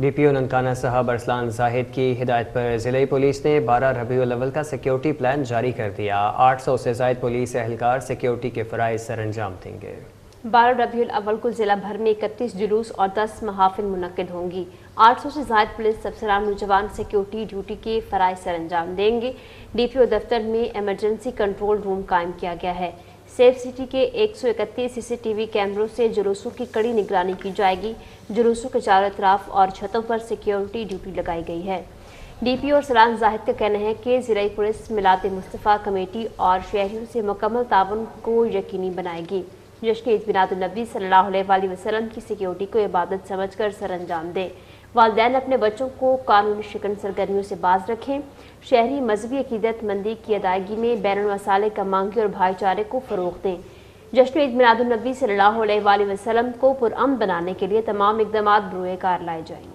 D P او ننکانہ صاحب ارسلان زاہد کی ہدایت پر ضلعی پولیس نے 12 ربیع الاول کا سیکیورٹی پلان جاری کر دیا۔ 800 سے زائد پولیس اہلکار سیکیورٹی کے فرائض سر انجام دیں گے۔ 12 ربیع الاول کو ضلع بھر میں 31 جلوس اور 10 محافل منعقد ہوں گی۔ 800 سے زائد پولیس افسران نوجوان سیکیورٹی ڈیوٹی کے فرائض سر انجام دیں گے۔ ڈی پی او دفتر میں ایمرجنسی کنٹرول روم قائم کیا گیا ہے۔ سیف سٹی کے 131 سی سی ٹی وی کیمروں سے جلوسوں کی کڑی نگرانی کی جائے گی۔ جلوسوں کے چاروں اطراف اور چھتوں پر سیکیورٹی ڈیوٹی لگائی گئی ہے۔ ڈی پی او ارسلان زاہد کا کہنا ہے کہ ضلعی پولیس میلاد مصطفیٰ کمیٹی اور شہریوں سے مکمل تعاون کو یقینی بنائے گی۔ جشن عید میلاد النبی صلی اللہ علیہ وآلہ وسلم کی سیکیورٹی کو عبادت سمجھ کر سر انجام دیں۔ والدین اپنے بچوں کو قانون شکن سرگرمیوں سے باز رکھیں۔ شہری مذہبی عقیدت مندی کی ادائیگی میں بین المسالک ہم-آہنگی اور بھائی چارے کو فروغ دیں۔ جشن عید میلاد النبی صلی اللہ علیہ وآلہ وسلم کو پرامن بنانے کے لیے تمام اقدامات بروئے کار لائے جائیں گے۔